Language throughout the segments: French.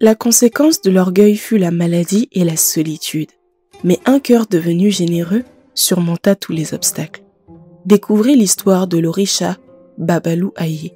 La conséquence de l'orgueil fut la maladie et la solitude, mais un cœur devenu généreux surmonta tous les obstacles. Découvrez l'histoire de l'Orisha Babalou Ayé.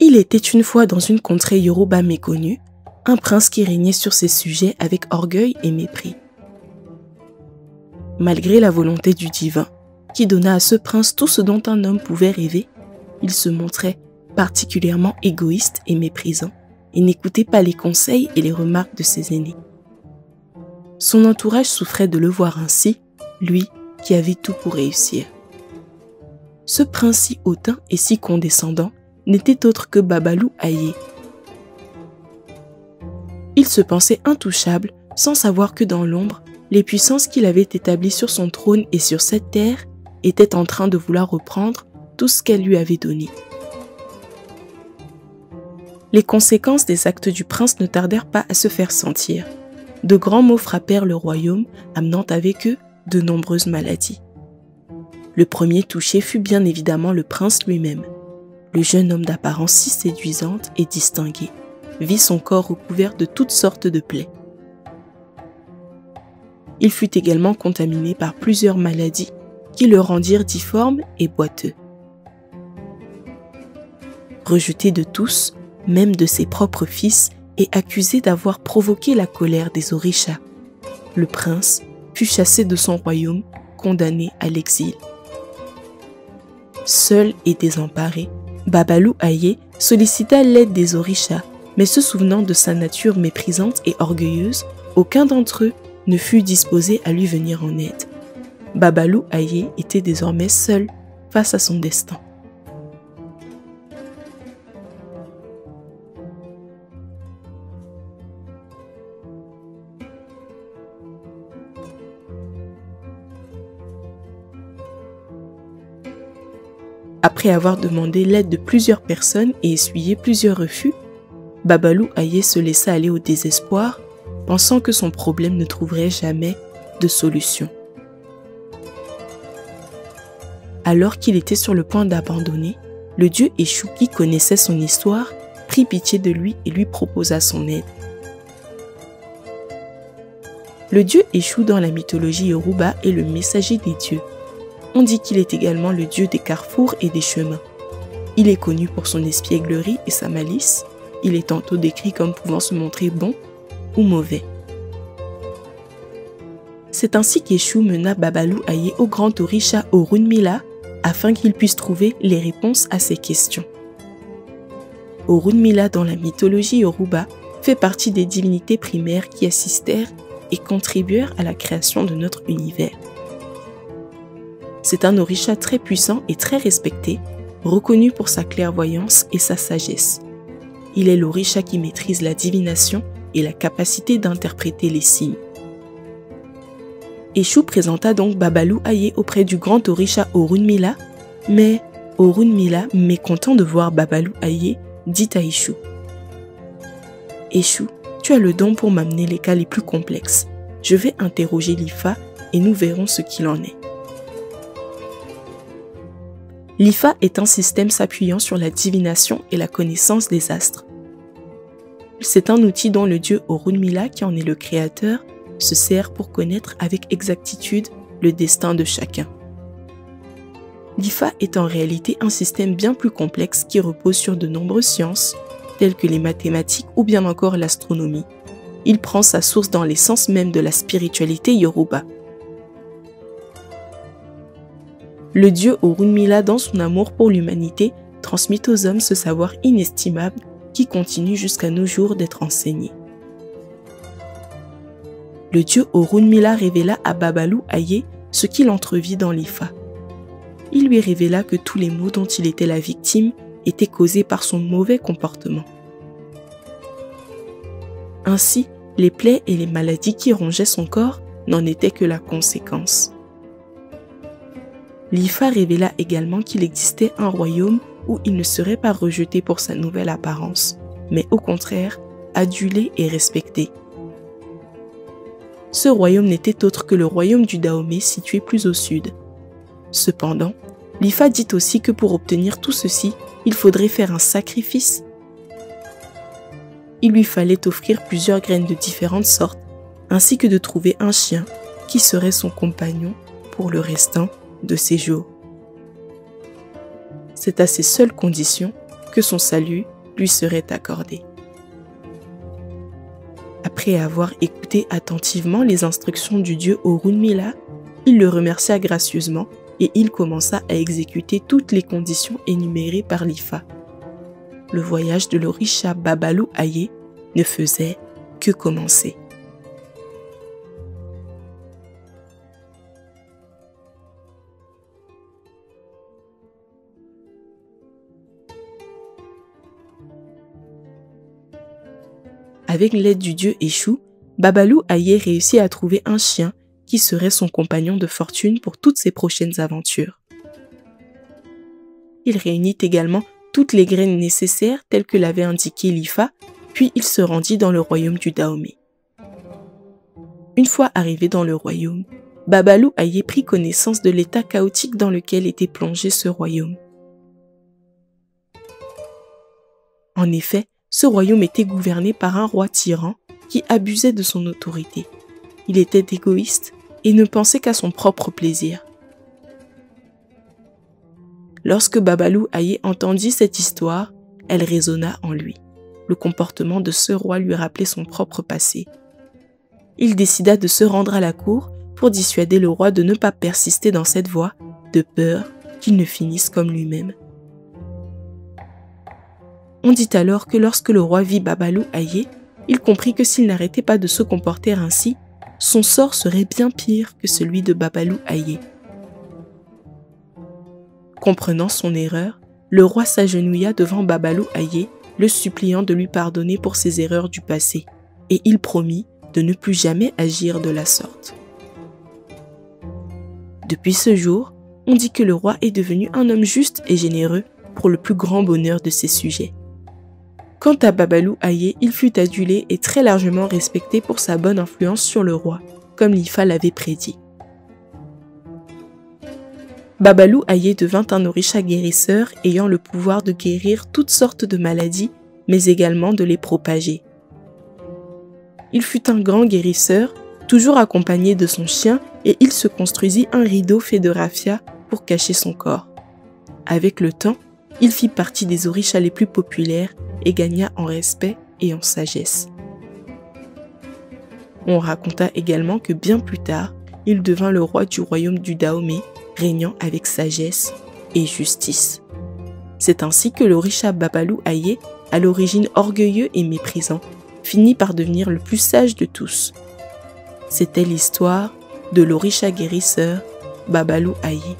Il était une fois dans une contrée Yoruba méconnue, un prince qui régnait sur ses sujets avec orgueil et mépris. Malgré la volonté du divin, qui donna à ce prince tout ce dont un homme pouvait rêver, il se montrait particulièrement égoïste et méprisant et n'écoutait pas les conseils et les remarques de ses aînés. Son entourage souffrait de le voir ainsi, lui qui avait tout pour réussir. Ce prince si hautain et si condescendant n'était autre que Babalou Ayé. Il se pensait intouchable sans savoir que dans l'ombre, les puissances qu'il avait établies sur son trône et sur cette terre étaient en train de vouloir reprendre tout ce qu'elle lui avait donné. Les conséquences des actes du prince ne tardèrent pas à se faire sentir. De grands maux frappèrent le royaume, amenant avec eux de nombreuses maladies. Le premier touché fut bien évidemment le prince lui-même. Le jeune homme d'apparence si séduisante et distinguée vit son corps recouvert de toutes sortes de plaies. Il fut également contaminé par plusieurs maladies qui le rendirent difforme et boiteux. Rejeté de tous, même de ses propres fils, et accusé d'avoir provoqué la colère des Orishas, le prince fut chassé de son royaume, condamné à l'exil. Seul et désemparé, Babalou Ayé sollicita l'aide des Orishas, mais se souvenant de sa nature méprisante et orgueilleuse, aucun d'entre eux ne fut disposé à lui venir en aide. Babalou Ayé était désormais seul face à son destin. Après avoir demandé l'aide de plusieurs personnes et essuyé plusieurs refus, Babalou Ayé se laissa aller au désespoir, pensant que son problème ne trouverait jamais de solution. Alors qu'il était sur le point d'abandonner, le dieu Eshu, qui connaissait son histoire, prit pitié de lui et lui proposa son aide. Le dieu Eshu dans la mythologie Yoruba est le messager des dieux. On dit qu'il est également le dieu des carrefours et des chemins. Il est connu pour son espièglerie et sa malice. Il est tantôt décrit comme pouvant se montrer bon ou mauvais. C'est ainsi qu'Eshu mena Babalou Ayé au grand Orisha Orunmila afin qu'il puisse trouver les réponses à ses questions. Orunmila dans la mythologie Yoruba fait partie des divinités primaires qui assistèrent et contribuèrent à la création de notre univers. C'est un Orisha très puissant et très respecté, reconnu pour sa clairvoyance et sa sagesse. Il est l'Orisha qui maîtrise la divination et la capacité d'interpréter les signes. Eshu présenta donc Babalou Ayé auprès du grand Orisha Orunmila, mais Orunmila, mécontent de voir Babalou Ayé, dit à Eshu: « Eshu, tu as le don pour m'amener les cas les plus complexes. Je vais interroger l'Ifa et nous verrons ce qu'il en est. » L'Ifa est un système s'appuyant sur la divination et la connaissance des astres. C'est un outil dont le dieu Orunmila, qui en est le créateur, se sert pour connaître avec exactitude le destin de chacun. L'Ifa est en réalité un système bien plus complexe qui repose sur de nombreuses sciences, telles que les mathématiques ou bien encore l'astronomie. Il prend sa source dans l'essence même de la spiritualité Yoruba. Le dieu Orunmila, dans son amour pour l'humanité, transmit aux hommes ce savoir inestimable qui continue jusqu'à nos jours d'être enseigné. Le dieu Orunmila révéla à Babalou Ayé ce qu'il entrevit dans l'Ifa. Il lui révéla que tous les maux dont il était la victime étaient causés par son mauvais comportement. Ainsi, les plaies et les maladies qui rongeaient son corps n'en étaient que la conséquence. Lifa révéla également qu'il existait un royaume où il ne serait pas rejeté pour sa nouvelle apparence, mais au contraire, adulé et respecté. Ce royaume n'était autre que le royaume du Dahomey situé plus au sud. Cependant, Lifa dit aussi que pour obtenir tout ceci, il faudrait faire un sacrifice. Il lui fallait offrir plusieurs graines de différentes sortes, ainsi que de trouver un chien qui serait son compagnon pour le restant de ses jours. C'est à ces seules conditions que son salut lui serait accordé. Après avoir écouté attentivement les instructions du dieu Orunmila, il le remercia gracieusement et il commença à exécuter toutes les conditions énumérées par Lifa. Le voyage de l'Orisha Babalou Aye ne faisait que commencer. Avec l'aide du dieu Eshu, Babalou Aye réussit à trouver un chien qui serait son compagnon de fortune pour toutes ses prochaines aventures. Il réunit également toutes les graines nécessaires telles que l'avait indiqué Lifa, puis il se rendit dans le royaume du Dahomey. Une fois arrivé dans le royaume, Babalou Aye prit connaissance de l'état chaotique dans lequel était plongé ce royaume. En effet, ce royaume était gouverné par un roi tyran qui abusait de son autorité. Il était égoïste et ne pensait qu'à son propre plaisir. Lorsque Babalou Aye entendit cette histoire, elle résonna en lui. Le comportement de ce roi lui rappelait son propre passé. Il décida de se rendre à la cour pour dissuader le roi de ne pas persister dans cette voie, de peur qu'il ne finisse comme lui-même. On dit alors que lorsque le roi vit Babalou Aye, il comprit que s'il n'arrêtait pas de se comporter ainsi, son sort serait bien pire que celui de Babalou Aye. Comprenant son erreur, le roi s'agenouilla devant Babalou Aye, le suppliant de lui pardonner pour ses erreurs du passé, et il promit de ne plus jamais agir de la sorte. Depuis ce jour, on dit que le roi est devenu un homme juste et généreux pour le plus grand bonheur de ses sujets. Quant à Babalou Aye, il fut adulé et très largement respecté pour sa bonne influence sur le roi, comme Lifa l'avait prédit. Babalou Aye devint un orisha guérisseur ayant le pouvoir de guérir toutes sortes de maladies, mais également de les propager. Il fut un grand guérisseur, toujours accompagné de son chien, et il se construisit un rideau fait de raffia pour cacher son corps. Avec le temps, il fit partie des orishas les plus populaires et gagna en respect et en sagesse. On raconta également que bien plus tard, il devint le roi du royaume du Dahomey, régnant avec sagesse et justice. C'est ainsi que l'orisha Babalou Aye, à l'origine orgueilleux et méprisant, finit par devenir le plus sage de tous. C'était l'histoire de l'orisha guérisseur Babalou Aye.